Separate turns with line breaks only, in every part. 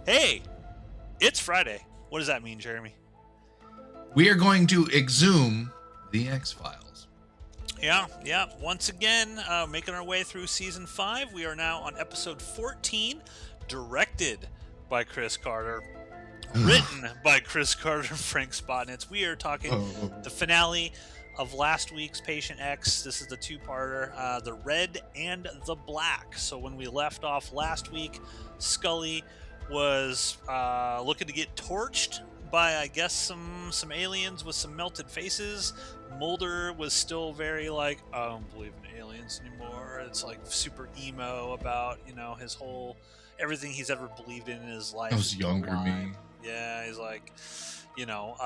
Hey, it's Friday. What does that mean, Jeremy?
We are going to exhume the X-Files.
Yeah. Once again, making our way through season 5. We are now on episode 14, directed by Chris Carter, written by Chris Carter and Frank Spotnitz. We are talking the finale of last week's Patient X. This is the two-parter, the red and the black. So when we left off last week, Scully was looking to get torched by, I guess, some aliens with some melted faces. Mulder was still very like, I don't believe in aliens anymore. It's like super emo about, his whole everything he's ever believed in his life.
That was younger me.
Yeah, he's like,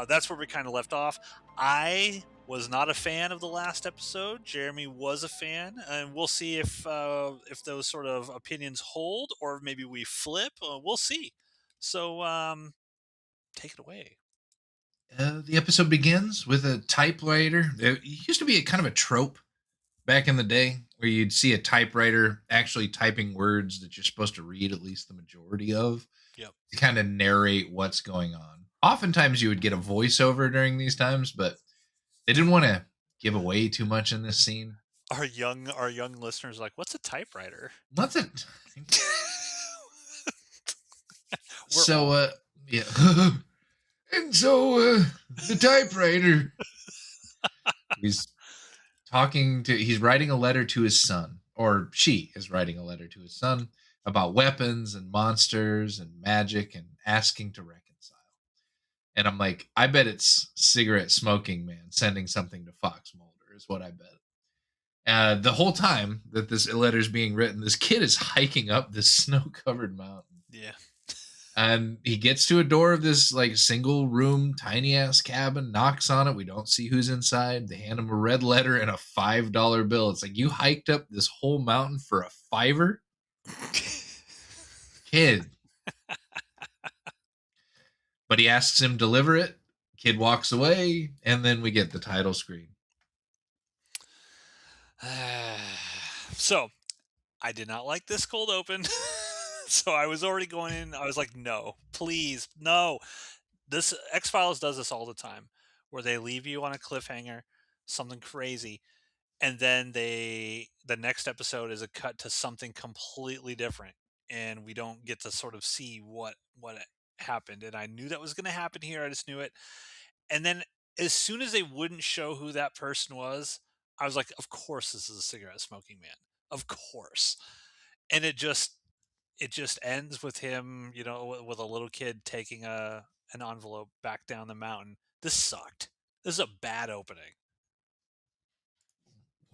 that's where we kind of left off. I was not a fan of the last episode. Jeremy was a fan, and we'll see if those sort of opinions hold, or maybe we flip. We'll see. So, take it away.
The episode begins with a typewriter. It used to be a kind of a trope back in the day where you'd see a typewriter actually typing words that you're supposed to read at least the majority of.
Yep.
To kind of narrate what's going on. Oftentimes you would get a voiceover during these times, but they didn't want to give away too much in this scene.
Our young listeners are like, what's a typewriter?
What's it? Yeah. And so the typewriter. He's writing a letter to his son, or she is writing a letter to his son about weapons and monsters and magic and asking to reconcile. And I'm like, I bet it's cigarette smoking man sending something to Fox Mulder is what I bet. The whole time that this letter is being written, this kid is hiking up this snow-covered mountain.
Yeah.
And he gets to a door of this like single room, tiny ass cabin, knocks on it. We don't see who's inside. They hand him a red letter and a $5 bill. It's like, you hiked up this whole mountain for a $5? Kid. But he asks him to deliver it. Kid walks away, and then we get the title screen.
So, I did not like this cold open. So I was already going in. I was like, no, please, no. This X-Files does this all the time, where they leave you on a cliffhanger, something crazy, and then the next episode is a cut to something completely different, and we don't get to sort of see what happened. And I knew that was going to happen here. I just knew it. And then as soon as they wouldn't show who that person was, I was like, of course this is a cigarette smoking man. Of course. And it just ends with him, with a little kid taking an envelope back down the mountain. This sucked. This is a bad opening.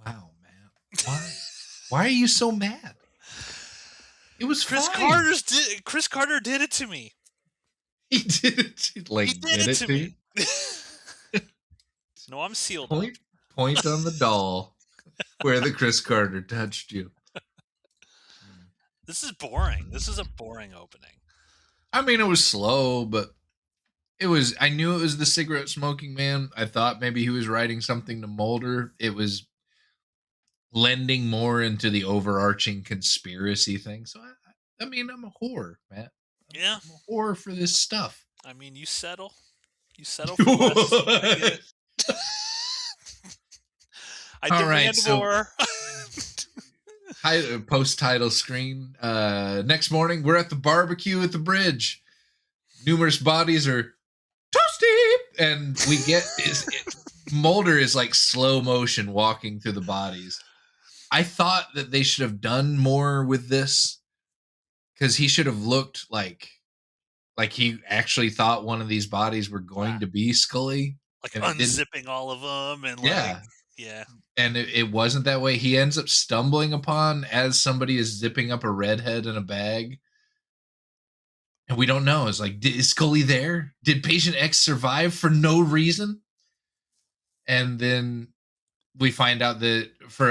Wow, man. Why are you so mad? It was
Chris
fine.
Chris Carter did it to me.
He did it. Like,
he did it to me. No, I'm sealed up.
Point on the doll where the Chris Carter touched you.
This is boring. This is a boring opening.
I mean, it was slow, but I knew it was the cigarette smoking man. I thought maybe he was writing something to Mulder. It was lending more into the overarching conspiracy thing. So, I mean, I'm a whore, Matt.
Yeah.
I'm a whore for this stuff.
I mean, you settle for less. I demand more.
Post-title screen. Next morning, we're at the barbecue at the bridge. Numerous bodies are toasty, and we get Mulder is like slow motion walking through the bodies. I thought that they should have done more with this, because he should have looked like he actually thought one of these bodies were going to be Scully,
like unzipping all of them, and yeah.
And it wasn't that way. He ends up stumbling upon as somebody is zipping up a redhead in a bag. And we don't know. It's like, is Scully there? Did Patient X survive for no reason? And then we find out that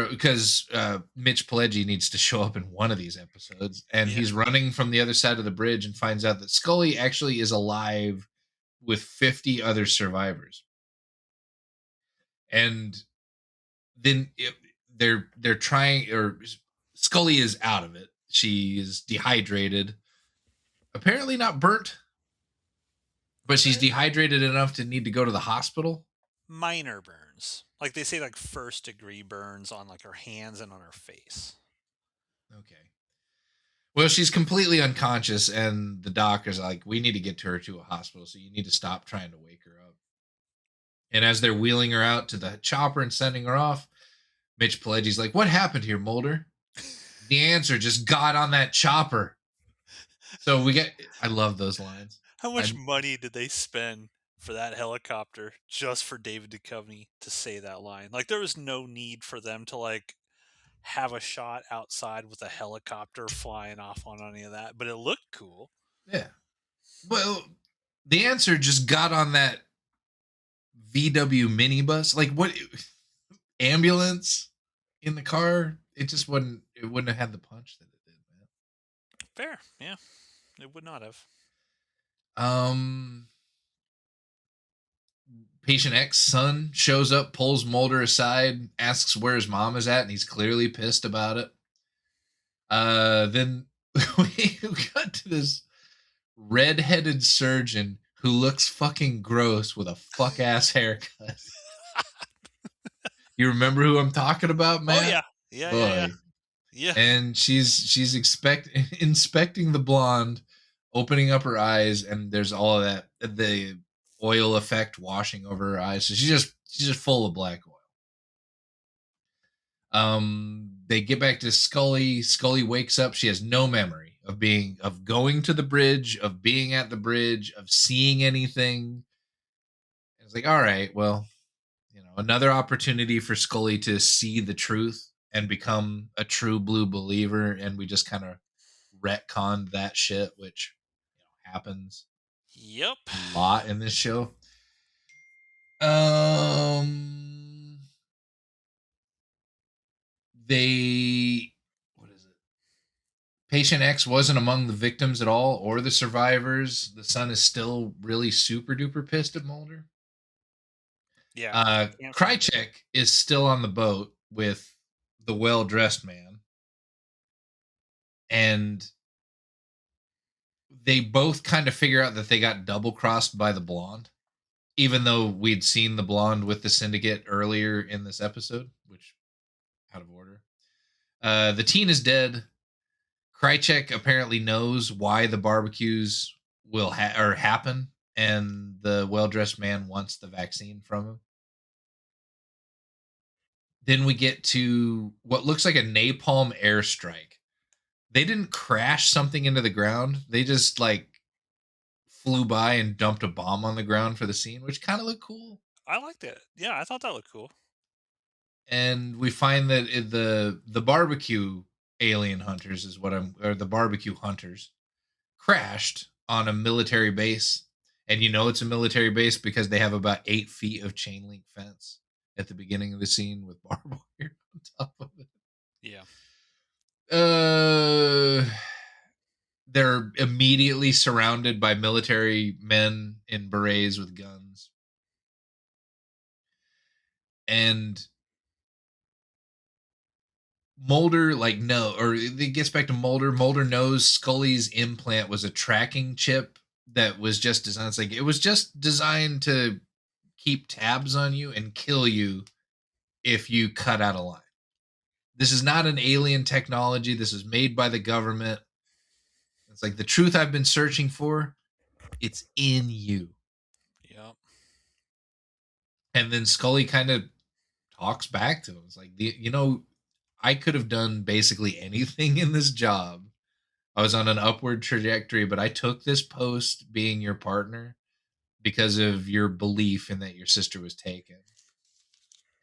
because Mitch Pileggi needs to show up in one of these episodes, and he's running from the other side of the bridge and finds out that Scully actually is alive with 50 other survivors. And then they're trying, or Scully is out of it. She is dehydrated. Apparently not burnt, but she's
Okay.
dehydrated enough to need to go to the hospital.
Minor burns. Like they say, like first degree burns on like her hands and on her face.
Okay. Well, she's completely unconscious, and the doctor's like, "We need to get her to a hospital, so you need to stop trying to wake her up." And as they're wheeling her out to the chopper and sending her off, Mitch Pileggi's like, "What happened here, Mulder?" The answer just got on that chopper. So we get. I love those lines.
How much
I
money did they spend for that helicopter just for David Duchovny to say that line? Like there was no need for them to like have a shot outside with a helicopter flying off on any of that, but it looked cool.
Yeah. Well, the answer just got on that VW minibus. Like what ambulance in the car? It just wouldn't. It wouldn't have had the punch that it did, man.
Fair, yeah, it would not have.
Um, Patient X's son shows up, pulls Mulder aside, asks where his mom is at, and he's clearly pissed about it. Then we got to this red-headed surgeon who looks fucking gross with a fuck ass haircut. You remember who I'm talking about,
Oh
Matt?
yeah, yeah, yeah, yeah,
Boy.
yeah.
And she's inspecting the blonde, opening up her eyes, and there's all of that the oil effect washing over her eyes. So she's just full of black oil. They get back to Scully. Scully wakes up. She has no memory of going to the bridge, of being at the bridge, of seeing anything. It's like, all right, well, another opportunity for Scully to see the truth and become a true blue believer, and we just kind of retconned that shit, which happens
Yep.
a lot in this show. Um, they what is it? Patient X wasn't among the victims at all or the survivors. The son is still really super duper pissed at Mulder.
Yeah, I can't find it.
Krychek is still on the boat with the well dressed man, and they both kind of figure out that they got double crossed by the blonde, even though we'd seen the blonde with the syndicate earlier in this episode, which out of order. The teen is dead. Krychek apparently knows why the barbecues will or happen, and the well dressed man wants the vaccine from him. Then we get to what looks like a napalm airstrike. They didn't crash something into the ground. They just like flew by and dumped a bomb on the ground for the scene, which kind of looked cool.
I liked it. Yeah, I thought that looked cool.
And we find that the barbecue alien hunters is what I'm or the barbecue hunters crashed on a military base. And it's a military base because they have about 8 feet of chain link fence at the beginning of the scene with barbed wire on top of it.
Yeah.
Uh, they're immediately surrounded by military men in berets with guns. And Mulder, like, no, or it gets back to Mulder. Mulder knows Scully's implant was a tracking chip that was just designed. It's like it was just designed to keep tabs on you and kill you if you cut out a line. This is not an alien technology. This is made by the government. It's like the truth I've been searching for. It's in you.
Yep.
And then Scully kind of talks back to him. It's like, I could have done basically anything in this job. I was on an upward trajectory, but I took this post being your partner because of your belief in that your sister was taken.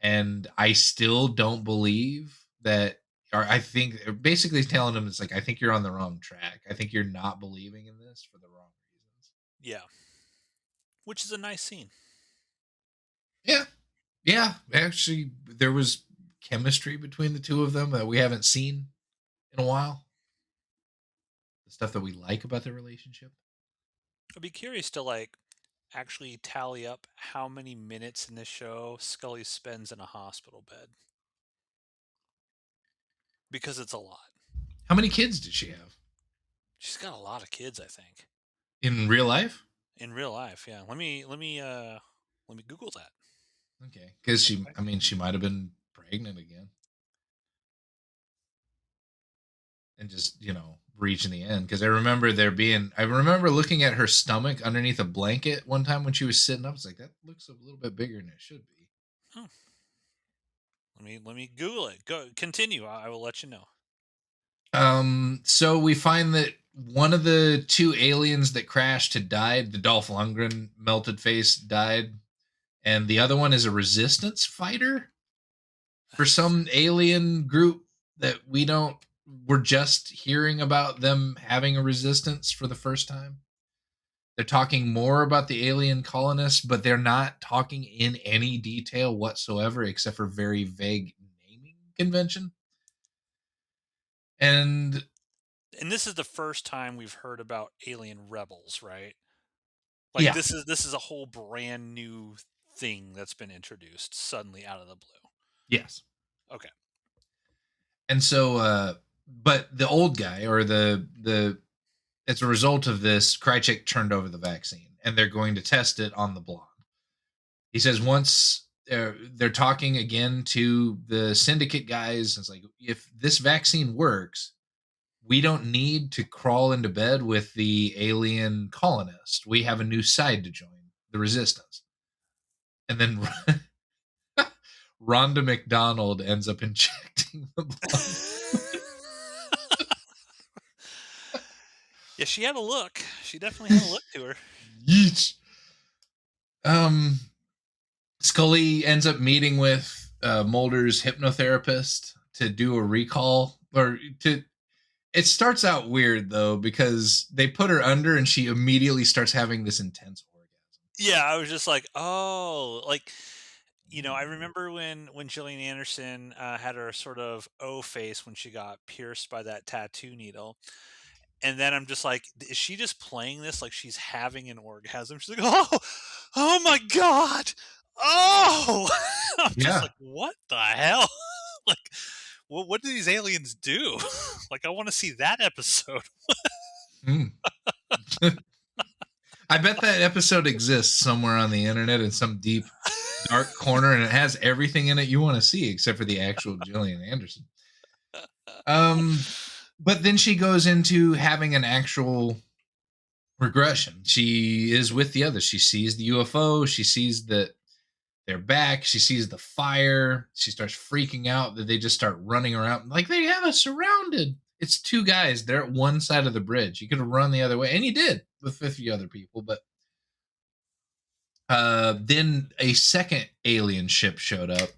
And I still don't believe that, or I think basically telling him, it's like, I think you're on the wrong track. I think you're not believing in this for the wrong reasons.
Yeah. Which is a nice scene.
Yeah. Yeah. Actually, there was chemistry between the two of them that we haven't seen in a while. The stuff that we like about their relationship.
I'd be curious to like actually tally up how many minutes in this show Scully spends in a hospital bed because it's a lot.
How many kids did she have?
She's got a lot of kids, I think,
In real life?
in real life. Yeah. Let me Google that.
Okay, because
Okay.
I mean, she might have been pregnant again and just reaching the end. Because I remember looking at her stomach underneath a blanket one time when she was sitting up. It's like that looks a little bit bigger than it should be.
Oh, let me Google it. Go continue. I will let you know.
So we find that one of the two aliens that crashed had died. The Dolph Lundgren melted face died, and the other one is a resistance fighter for some alien group that we're just hearing about them having a resistance for the first time. They're talking more about the alien colonists, but they're not talking in any detail whatsoever except for very vague naming convention. And
And this is the first time we've heard about alien rebels, right? Like
yeah,
this is a whole brand new thing that's been introduced suddenly out of the blue.
yes.
Okay.
And so but the old guy or the as a result of this, Krychek turned over the vaccine and they're going to test it on the blonde. He says once they're talking again to the syndicate guys, it's like if this vaccine works, we don't need to crawl into bed with the alien colonist. We have a new side to join, the resistance. And then Rhonda McDonald ends up injecting the blonde.
Yeah, she had a look. She definitely had a look to her.
Yeesh. Um, Scully ends up meeting with Mulder's hypnotherapist to do a recall or to. It starts out weird though because they put her under and she immediately starts having this intense orgasm.
Yeah, I was just like, "Oh," like, I remember when Gillian Anderson, had her sort of O face when she got pierced by that tattoo needle, and then I'm just like, "Is she just playing this like she's having an orgasm?" She's like, "Oh, oh my god. Oh!" I'm just
Yeah.
like, "What the hell?" Like, what do these aliens do? Like, I wanna see that episode.
Mm. I bet that episode exists somewhere on the internet in some deep dark corner and it has everything in it you want to see except for the actual Gillian Anderson. Um but then she goes into having an actual regression. She is with the others. She sees the UFO, she sees that they're back, she sees the fire, she starts freaking out that they just start running around like they have us surrounded. It's two guys, they're at one side of the bridge. You could have run the other way, and he did with 50 other people, but then a second alien ship showed up,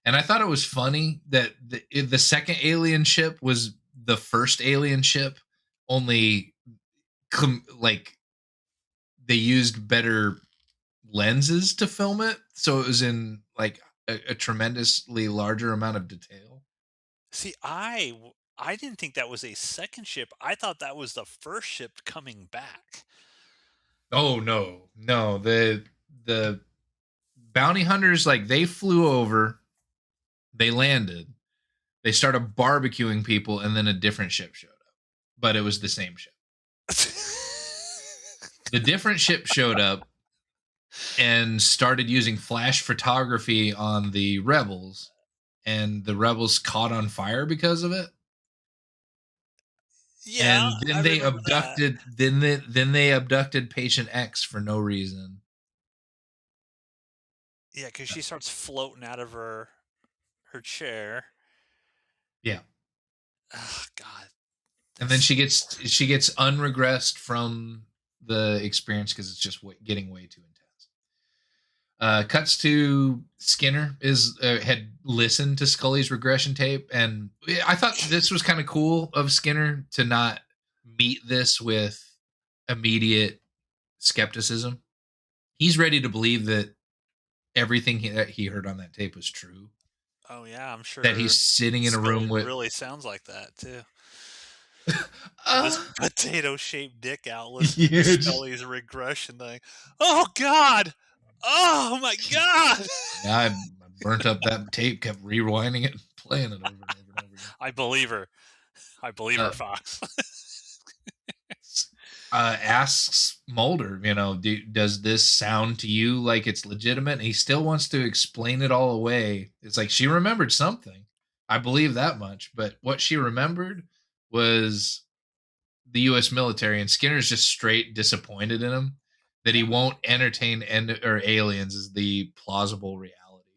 and I thought it was funny that the second alien ship was the first alien ship, only like they used better lenses to film it, so it was in like a tremendously larger amount of detail.
See, I didn't think that was a second ship. I thought that was the first ship coming back.
Oh no, no, the bounty hunters like they flew over, they landed, they started barbecuing people, and then a different ship showed up, but it was the same ship. The different ship showed up and started using flash photography on the rebels, and the rebels caught on fire because of it.
Yeah,
And
I
then they
remember that.
abducted then they abducted patient X for no reason.
Yeah, because she starts floating out of her chair.
Yeah.
Oh God,
And then
that's
she gets unregressed from the experience because it's just getting way too intense. Cuts to Skinner is had listened to Scully's regression tape, and I thought this was kind of cool of Skinner to not meet this with immediate skepticism. He's ready to believe that everything that he heard on that tape was true.
oh yeah, I'm
That
sure
he's sitting in a room
Scully
with
really sounds like that too. With this
uh,
potato-shaped dick out listening to
huge.
Scully's regression thing. Oh God! Oh my God!
Yeah, I burnt up that tape, kept rewinding it, and playing it over and over and over again.
I believe her. I believe her,
Uh,
Fox.
asks Mulder, does this sound to you like it's legitimate? And he still wants to explain it all away. It's like she remembered something. I believe that much. But what she remembered was the US military, and Skinner's just straight disappointed in him that he
Yeah,
won't entertain or aliens as the plausible reality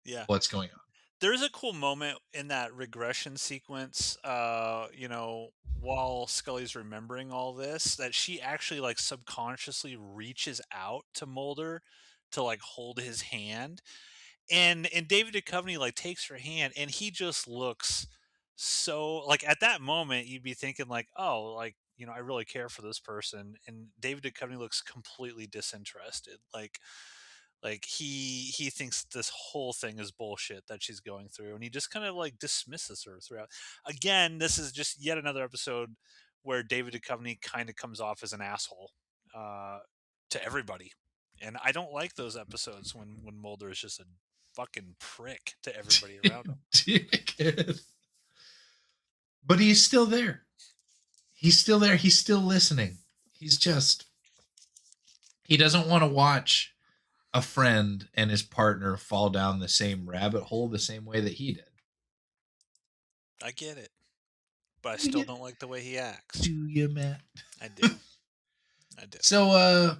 of
yeah.
what's going on.
There's a cool moment in that regression sequence, while Scully's remembering all this, that she actually like subconsciously reaches out to Mulder to like hold his hand. And David Duchovny like takes her hand and he just looks so like at that moment you'd be thinking like, oh, like, I really care for this person. And David Duchovny looks completely disinterested. Like he thinks this whole thing is bullshit that she's going through, and he just kind of like dismisses her throughout. Again, this is just yet another episode where David Duchovny kind of comes off as an asshole uh, to everybody, and I don't like those episodes when Mulder is just a fucking prick to everybody around him.
Dickhead. But he's still there. He's still there. He's still listening. He's just, he doesn't want to watch a friend and his partner fall down the same rabbit hole the same way that he did.
I get it, but I
Do
still
you?
don't like the way he acts.
Do you, Matt?
I do. I do.
So,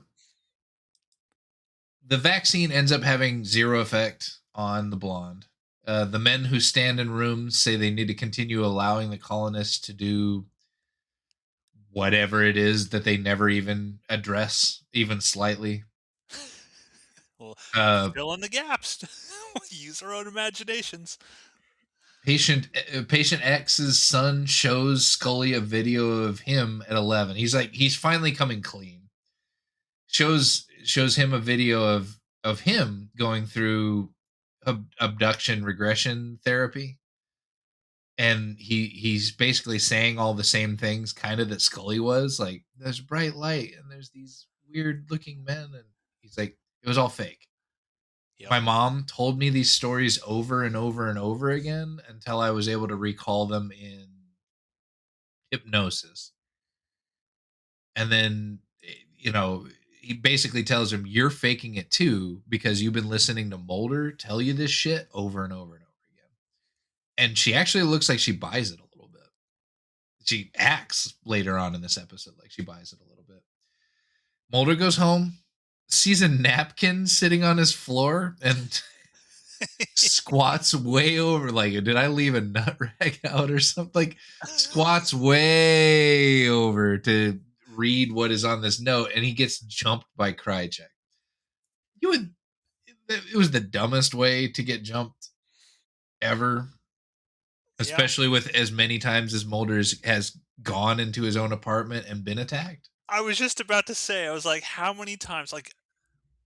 the vaccine ends up having zero effect on the blonde. The men who stand in rooms say they need to continue allowing the colonists to do whatever it is that they never even address, even slightly.
Well,
Uh,
fill in the gaps. Use our own imaginations.
Patient X's son shows Scully a video of him at 11. He's finally coming clean. Shows him a video of him going through abduction regression therapy, and he's basically saying all the same things kind of that Scully was like, there's bright light and there's these weird looking men, and he's like, it was all fake.
Yep.
My mom told me these stories over and over and over again until I was able to recall them in hypnosis. And then, he basically tells him, you're faking it too because you've been listening to Mulder tell you this shit over and over and over again. And she actually looks like she buys it a little bit. She acts later on in this episode like she buys it a little bit. Mulder goes home, sees a napkin sitting on his floor, and squats way over. Like, did I leave a nut rag out or something? Like, squats way over to read what is on this note, and he gets jumped by Krychek. You would. It was the dumbest way to get jumped ever,
Yeah.
especially with as many times as Mulder has gone into his own apartment and been attacked.
I was just about to say, I was like, how many times? Like,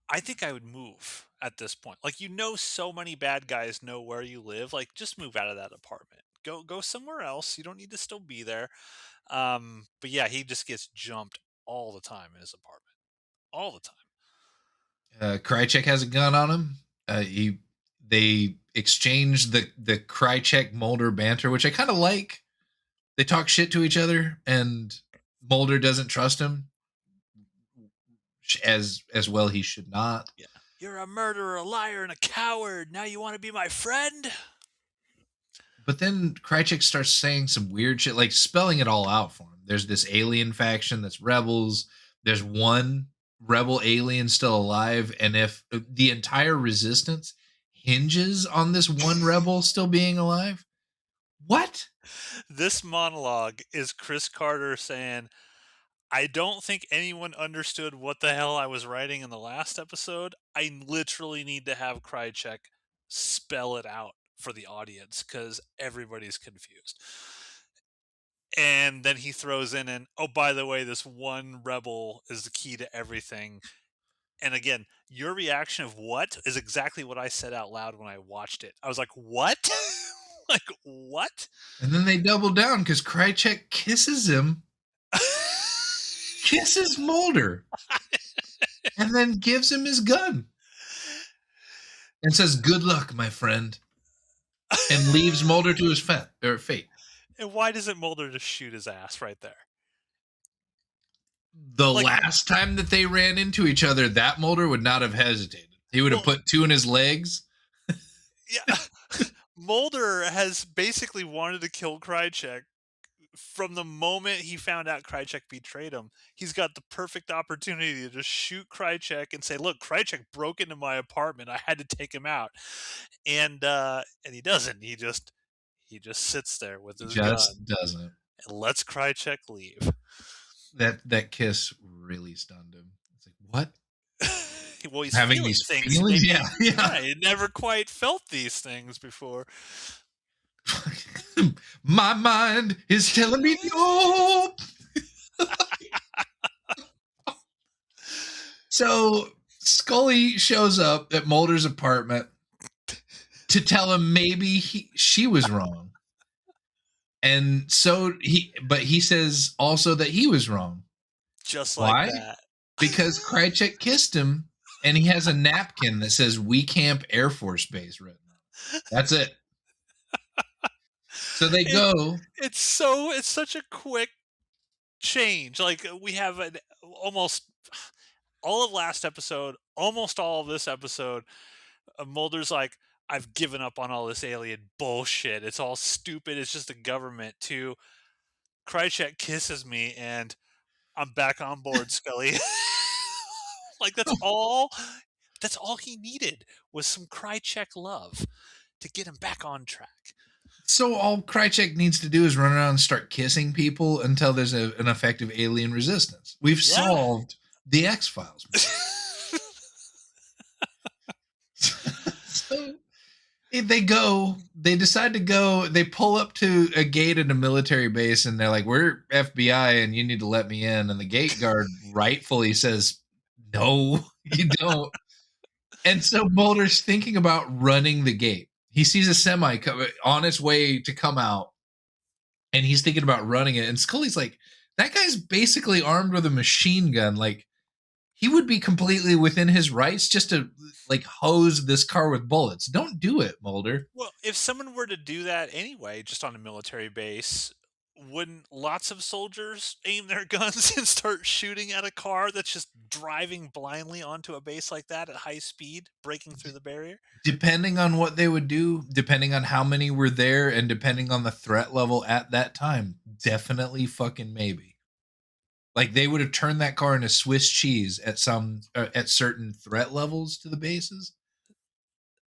I think I would move at this point. Like, so many bad guys know where you live. Like, just move out of that apartment. Go somewhere else. You don't need to still be there. But yeah, he just gets jumped all the time in his apartment. All the time.
Krychek has a gun on him. They exchange the Krychek Mulder banter, which I kind of like. They talk shit to each other, and Mulder doesn't trust him as well. He should not.
Yeah. You're a murderer, a liar, and a coward. Now you want to be my friend?
But then Krychek starts saying some weird shit, like spelling it all out for him. There's this alien faction that's rebels. There's one rebel alien still alive, and if the entire resistance hinges on this one rebel still being alive, what?
This monologue is Chris Carter saying, I don't think anyone understood what the hell I was writing in the last episode. I literally need to have Krychek spell it out for the audience because everybody's confused. And then he throws in, and oh, by the way, this one rebel is the key to everything. And again, your reaction of what is exactly what I said out loud when I watched it. I was like, what? Like, what?
And then they double down because Krychek kisses Mulder, and then gives him his gun and says, "Good luck, my friend," and leaves Mulder to his fate.
And why doesn't Mulder just shoot his ass right there?
The
Like,
last time that they ran into each other, that Mulder would not have hesitated. He would have
well,
put two in his legs.
yeah, Mulder has basically wanted to kill Krychek from the moment he found out Krychek betrayed him. He's got the perfect opportunity to just shoot Krychek and say, "Look, Krychek broke into my apartment. I had to take him out," and he doesn't. He just sits there with his
Just
gun
doesn't.
and lets Krychek leave.
That kiss really stunned him. It's like, what?
Well, he's
Having
feeling
these
things.
feelings?
Maybe,
Yeah, yeah.
yeah, he never quite felt these things before.
My mind is telling me no. So Scully shows up at Mulder's apartment to tell him maybe she was wrong. And but he says also that he was wrong.
Just like
Why?
that.
Because Krychek kissed him and he has a napkin that says "We Camp Air Force Base" written on it. That's it. So they
It,
go.
it's such a quick change. Like, we have an almost all of last episode, almost all of this episode. Mulder's like, "I've given up on all this alien bullshit. It's all stupid. It's just the government." To Krychek kisses me, and I'm back on board, Scully. Like, that's all. That's all he needed was some Krychek love to get him back on track.
So all Krychek needs to do is run around and start kissing people until there's an effective alien resistance. We've
Yeah.
solved the X-Files. So they decide to go, they pull up to a gate at a military base and they're like, "We're FBI and you need to let me in." And the gate guard rightfully says, "No, you don't." And so Mulder's thinking about running the gate. He sees a semi on its way to come out and he's thinking about running it. And Scully's like, "That guy's basically armed with a machine gun. Like, he would be completely within his rights just to like hose this car with bullets. Don't do it, Mulder."
Well, if someone were to do that anyway, just on a military base, wouldn't lots of soldiers aim their guns and start shooting at a car that's just driving blindly onto a base like that at high speed, breaking through the barrier?
Depending on what they would do, depending on how many were there, and depending on the threat level at that time, definitely fucking maybe. Like they would have turned that car into Swiss cheese at at certain threat levels to the bases.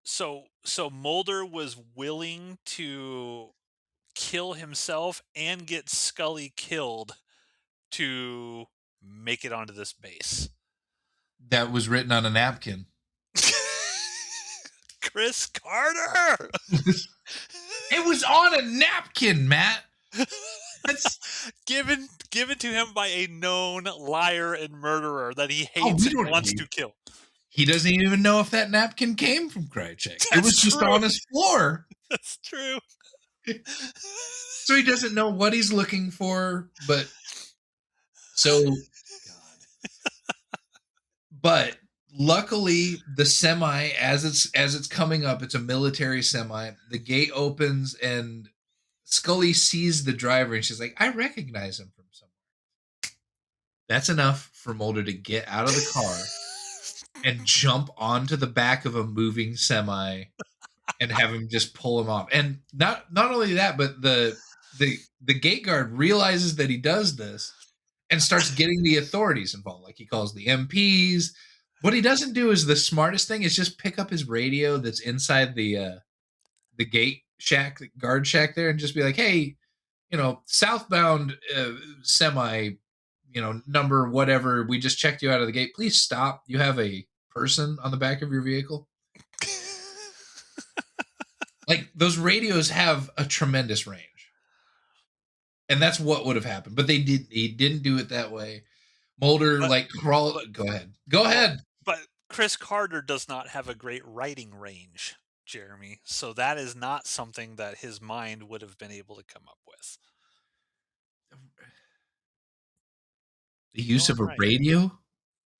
So Mulder was willing to kill himself and get Scully killed to make it onto this base.
That was written on a napkin.
Chris Carter.
It was on a napkin, Matt. That's
given to him by a known liar and murderer that he
oh,
hates
we
and
don't.
wants to kill.
He doesn't even know if that napkin came from Krychek. It was
That's
just
true.
on his floor.
That's true.
So he doesn't know what he's looking for, but so God. But luckily the semi as it's coming up, it's a military semi. The gate opens and Scully sees the driver and she's like, "I recognize him from somewhere." That's enough for Mulder to get out of the car and jump onto the back of a moving semi and have him just pull him off. And not only that, but the gate guard realizes that he does this and starts getting the authorities involved. Like he calls the MPs. What he doesn't do is the smartest thing is just pick up his radio that's inside the gate shack, guard shack there, and just be like, "Hey, southbound semi, number whatever. We just checked you out of the gate. Please stop. You have a person on the back of your vehicle." Like those radios have a tremendous range, and that's what would have happened. But he didn't do it that way. Mulder
but,
like crawl.
but
Go ahead. Go
well,
ahead.
but Chris Carter does not have a great writing range, Jeremy. So that is not something that his mind would have been able to come up with.
The
You know
use of
I'm
a
right.
radio.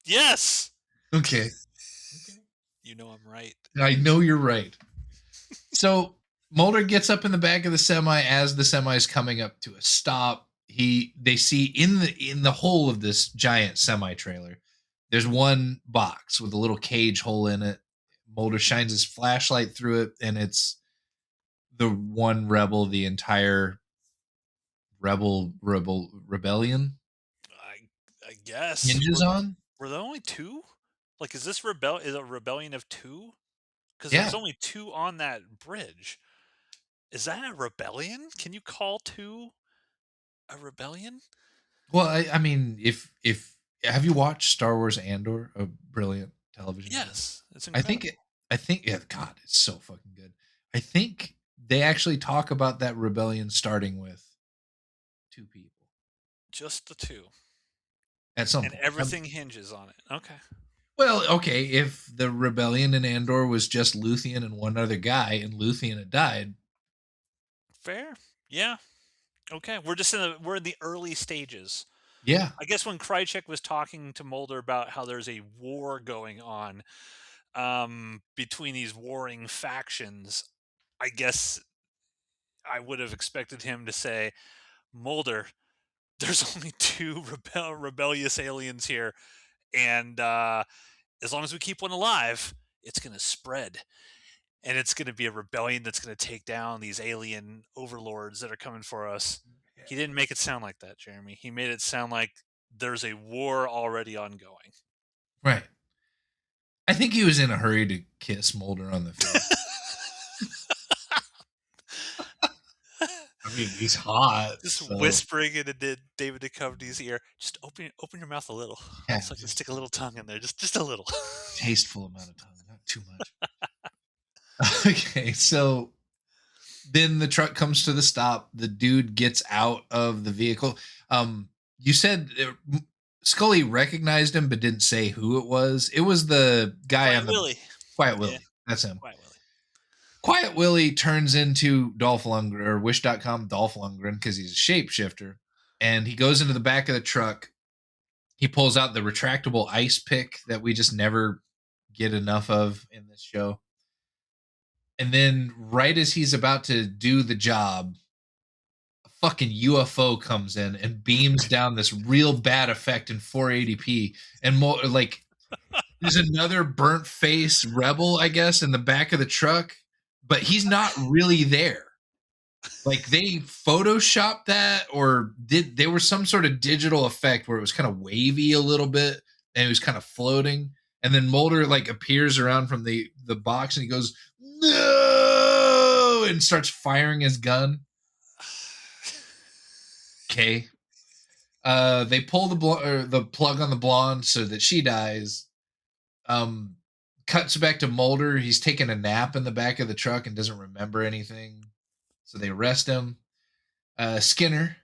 Yes.
Okay.
You know I'm right.
I know you're right. So Mulder gets up in the back of the semi as the semi is coming up to a stop. they see in the hole of this giant semi trailer, there's one box with a little cage hole in it. Mulder shines his flashlight through it, and it's the one rebel the entire rebellion
I guess.
hinges on.
Were there only 2? Like, is this is a rebellion of 2? Because
Yeah.
there's only 2 on that bridge. Is that a rebellion? Can you call 2 a rebellion?
Well, I mean, if have you watched Star Wars Andor, a brilliant television show?
Yes, it's
I think
incredible.
it, I think yeah, God, it's so fucking good. I think they actually talk about that rebellion starting with two people
Just the 2,
at some
and
point.
everything hinges on it. Okay.
Well, okay, if the rebellion in Andor was just Luthien and one other guy, and Luthien had died,
Fair. Yeah. Okay. We're in the early stages.
yeah,
I guess when Krychek was talking to Mulder about how there's a war going on between these warring factions, I guess I would have expected him to say, Mulder, there's only 2 rebellious aliens here, and as long as we keep one alive, it's going to spread. And it's going to be a rebellion that's going to take down these alien overlords that are coming for us. He didn't make it sound like that, Jeremy. He made it sound like there's a war already ongoing.
right. I think he was in a hurry to kiss Mulder on the face. I mean, he's hot,
Just
so
whispering into David Duchovny's ear. Just open your mouth a little,
yeah,
so I can
just
stick a little tongue in there, just a little.
tasteful amount of tongue, not too much. Okay, so then the truck comes to the stop. The dude gets out of the vehicle. You said Scully recognized him, but didn't say who it was. It was the guy
Quiet
on the
Willie.
Quiet
Yeah,
Willie. That's him.
Quiet Willie.
Quiet Willie turns into Dolph Lundgren or Wish.com Dolph Lundgren because he's a shapeshifter. And he goes into the back of the truck. He pulls out the retractable ice pick that we just never get enough of in this show. And then, right as he's about to do the job, a fucking UFO comes in and beams down this real bad effect in 480p. And more like, there's another burnt face rebel, I guess, in the back of the truck, but he's not really there. Like they photoshopped that, or did there was some sort of digital effect where it was kind of wavy a little bit and it was kind of floating, and then Mulder like appears around from the box and he goes no and starts firing his gun. Okay, they pull the plug on the blonde so that she dies. um Cuts back to Mulder. He's taking a nap in the back of the truck and doesn't remember anything, so they arrest him. Skinner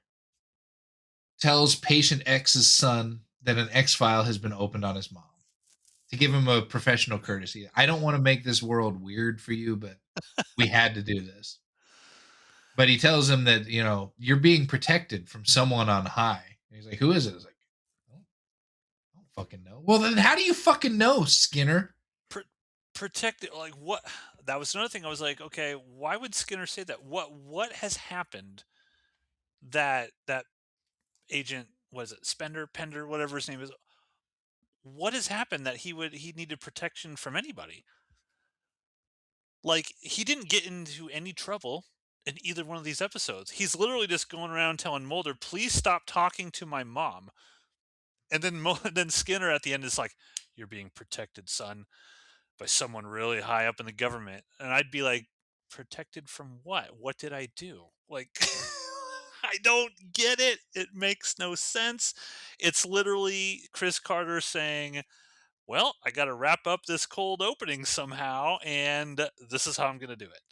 tells patient X's son that an X file has been opened on his mom to give him a professional courtesy. I don't want to make this world weird for you, but we had to do this. But he tells him that, you're being protected from someone on high. And he's like, who is it? I was like, I don't fucking know. Well, then how do you fucking know, Skinner?
Pr- Protect it. Like what? That was another thing. I was like, okay, why would Skinner say that? What has happened that agent, was it Spender, Pender, whatever his name is? What has happened that he needed protection from anybody? Like he didn't get into any trouble in either one of these episodes. He's literally just going around telling Mulder, "Please stop talking to my mom." And then then Skinner at the end is like, "You're being protected, son, by someone really high up in the government." And I'd be like, "Protected from what? What did I do?" Like I don't get it. It makes no sense. It's literally Chris Carter saying, "Well, I got to wrap up this cold opening somehow, and this is how I'm going to do it."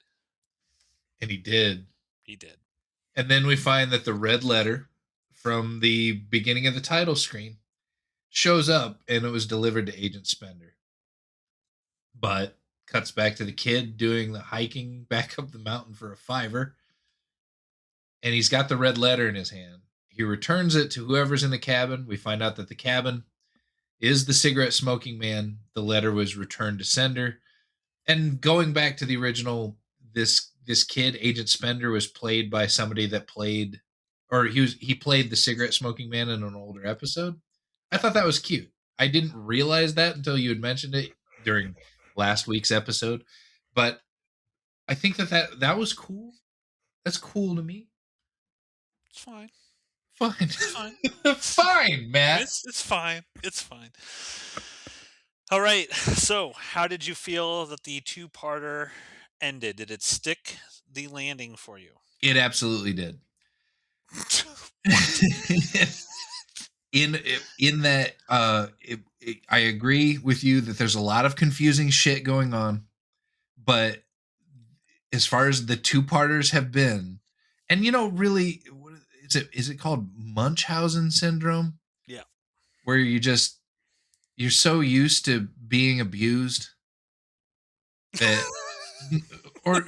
And he did.
He did.
And then we find that the red letter from the beginning of the title screen shows up and it was delivered to Agent Spender. But cuts back to the kid doing the hiking back up the mountain for a fiver. And he's got the red letter in his hand. He returns it to whoever's in the cabin. We find out that the cabin is the cigarette smoking man. The letter was returned to sender. And going back to the original, this kid, Agent Spender, was played by somebody that played or he played the cigarette smoking man in an older episode. I
Yeah,
thought that was cute. I didn't realize that until you had mentioned it during last week's episode, but I think that was cool. That's cool to me.
it's fine.
Fine.
It's fine.
Fine, Matt.
It's fine. It's fine. All right. So, how did you feel that the two-parter ended? Did it stick the landing for you?
It absolutely did.
What?
In that I agree with you that there's a lot of confusing shit going on, but as far as the two-parters have been, and really, what is it called Munchausen syndrome,
Yeah.
where you're so used to being abused that or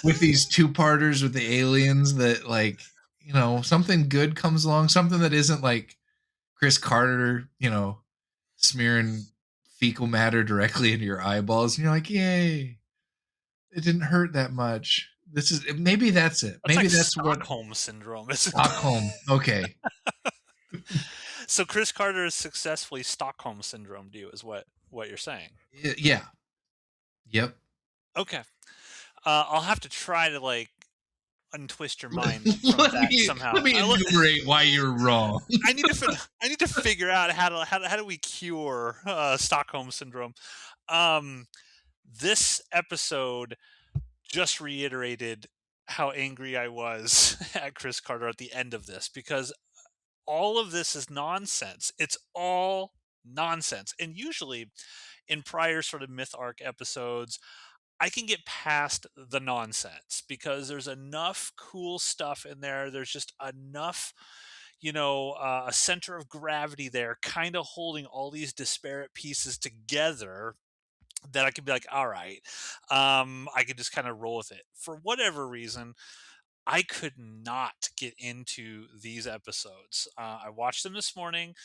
with these two-parters with the aliens that, like, something good comes along, something that isn't like Chris Carter, smearing fecal matter directly into your eyeballs, and you're like, "Yay, it didn't hurt that much." This is maybe that's it.
That's
Maybe
like
that's what
Stockholm syndrome, isn't it?
Stockholm. Okay.
So Chris Carter is successfully Stockholm syndrome to you is what you're saying.
Yeah. Yep.
Okay. I'll have to try to like untwist your mind from
let
that
me
somehow.
let me enumerate why you're wrong.
I need to I need to figure out how do we cure Stockholm syndrome. Um, this episode just reiterated how angry I was at Chris Carter at the end of this because all of this is nonsense. It's all nonsense. And usually in prior sort of myth arc episodes, I can get past the nonsense because there's enough cool stuff in there. There's just enough, a center of gravity there, kind of holding all these disparate pieces together that I could be like, all right, I could just kind of roll with it. For whatever reason, I could not get into these episodes. I watched them this morning,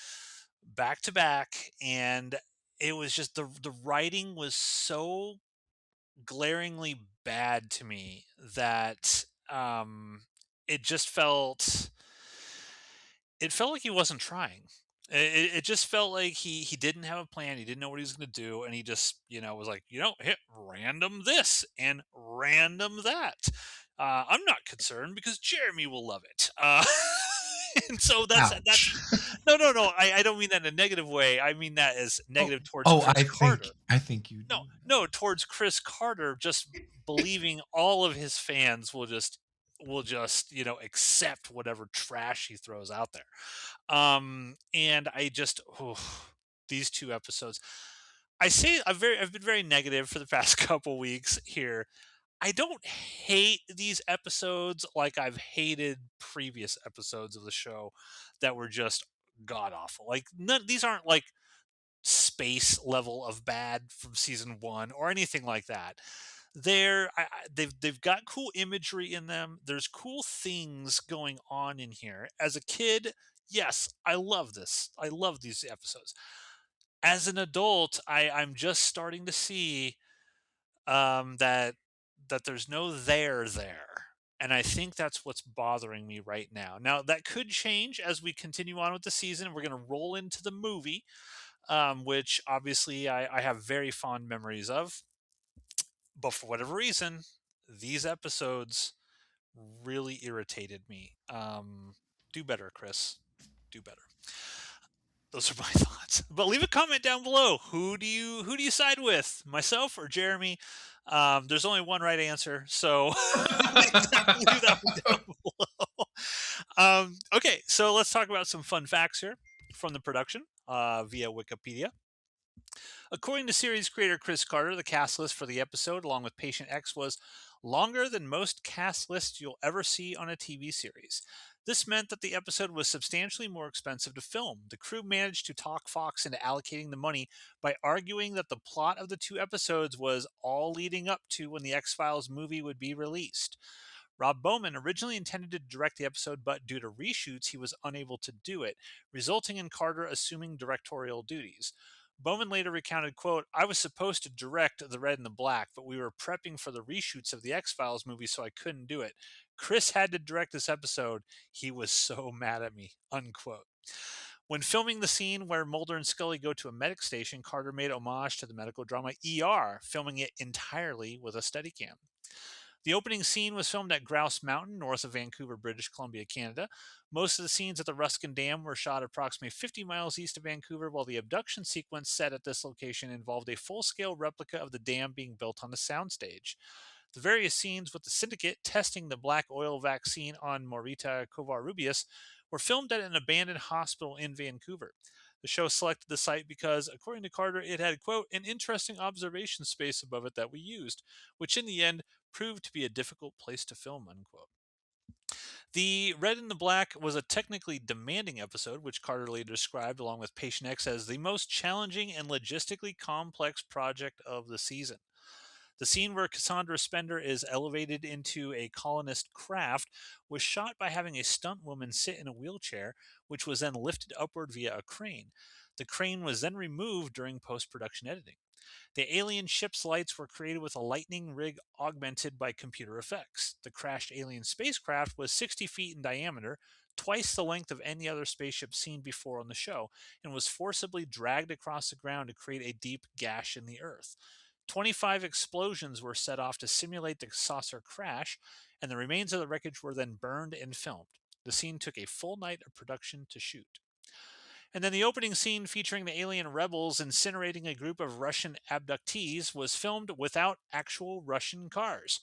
back to back, and it was just the writing was so glaringly bad to me that it just felt like he wasn't trying. It just felt like he didn't have a plan. He didn't know what he was going to do, and he just was like hit random this and random that. I'm not concerned because Jeremy will love it. And so that's
Ouch.
no. I don't mean that in a negative way. I mean that as
Oh,
negative towards
oh,
Chris
I
Carter.
think I think you
No,
do.
no, towards Chris Carter, just believing all of his fans will just accept whatever trash he throws out there. And I just these two episodes. I've been very negative for the past couple weeks here. I don't hate these episodes like I've hated previous episodes of the show that were just god awful. Like these aren't like space level of bad from season one or anything like that. They've got cool imagery in them. There's cool things going on in here. As a kid, yes, I love this. I love these episodes. As an adult, I'm just starting to see that there's no there. And I think that's what's bothering me right now. Now that could change as we continue on with the season. We're going to roll into the movie, which obviously I have very fond memories of. But for whatever reason, these episodes really irritated me. Do better, Chris. Do better. Those are my thoughts. But leave a comment down below. Who do you side with? Myself or Jeremy? There's only one right answer, so leave that one down below. Okay, so let's talk about some fun facts here from the production via Wikipedia. According to series creator Chris Carter, the cast list for the episode, along with Patient X, was longer than most cast lists you'll ever see on a TV series. This meant that the episode was substantially more expensive to film. The crew managed to talk Fox into allocating the money by arguing that the plot of the two episodes was all leading up to when the X Files movie would be released. Rob Bowman originally intended to direct the episode, but due to reshoots, he was unable to do it, resulting in Carter assuming directorial duties. Bowman later recounted, quote, "I was supposed to direct The Red and the Black, but we were prepping for the reshoots of the X-Files movie, so I couldn't do it. Chris had to direct this episode. He was so mad at me," unquote. When filming the scene where Mulder and Scully go to a medic station, Carter made homage to the medical drama ER, filming it entirely with a Steadicam. The opening scene was filmed at Grouse Mountain, north of Vancouver, British Columbia, Canada. Most of the scenes at the Ruskin Dam were shot approximately 50 miles east of Vancouver, while the abduction sequence set at this location involved a full-scale replica of the dam being built on a soundstage. The various scenes with the syndicate testing the black oil vaccine on Morita Covarrubias were filmed at an abandoned hospital in Vancouver. The show selected the site because, according to Carter, it had, quote, "an interesting observation space above it that we used, which in the end proved to be a difficult place to film," unquote. The Red and the Black was a technically demanding episode, which Carter later described, along with Patient X, as the most challenging and logistically complex project of the season. The scene where Cassandra Spender is elevated into a colonist craft was shot by having a stunt woman sit in a wheelchair, which was then lifted upward via a crane. The crane was then removed during post production editing. The alien ship's lights were created with a lightning rig augmented by computer effects. The crashed alien spacecraft was 60 feet in diameter, twice the length of any other spaceship seen before on the show, and was forcibly dragged across the ground to create a deep gash in the Earth. 25 explosions were set off to simulate the saucer crash, and the remains of the wreckage were then burned and filmed. The scene took a full night of production to shoot. And then the opening scene featuring the alien rebels incinerating a group of Russian abductees was filmed without actual Russian cars.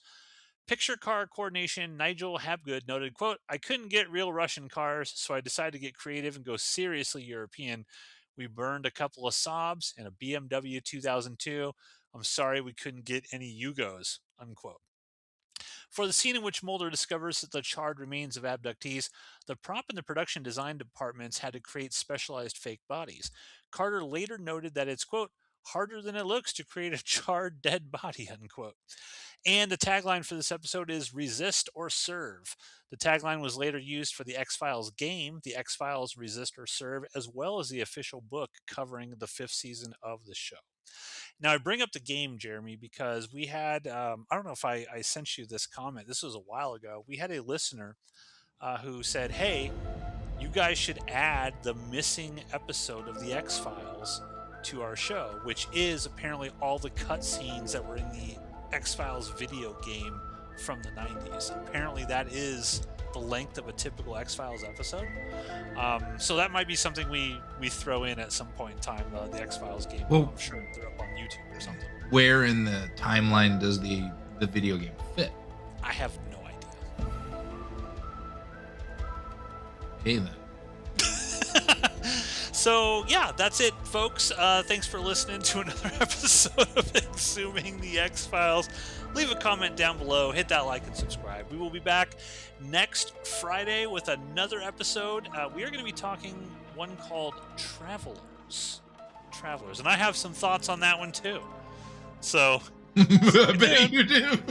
Picture car coordination Nigel Habgood noted, quote, "I couldn't get real Russian cars, so I decided to get creative and go seriously European. We burned a couple of Saabs and a BMW 2002. I'm sorry we couldn't get any Yugos," unquote. For the scene in which Mulder discovers the charred remains of abductees, the prop and the production design departments had to create specialized fake bodies. Carter later noted that it's, quote, "harder than it looks to create a charred dead body," unquote. And the tagline for this episode is "Resist or Serve." The tagline was later used for the X-Files game, The X-Files Resist or Serve, as well as the official book covering the 5th season of the show. Now, I bring up the game, Jeremy, because we had, I don't know if I sent you this comment. This was a while ago. We had a listener who said, "Hey, you guys should add the missing episode of The X Files to our show," which is apparently all the cutscenes that were in the X Files video game from the 90s. Apparently, that is the length of a typical X Files episode. So that might be something we throw in at some point in time. The X Files game.
Well,
I'm sure they're up on YouTube or something.
where in the timeline does the video game fit?
I have no idea.
Hey then.
So yeah, that's it, folks. Thanks for listening to another episode of Exhuming the X-Files. Leave a comment down below, hit that like and subscribe. We will be back next Friday with another episode. We are going to be talking one called Travelers, and I have some thoughts on that one too. So
I bet you do.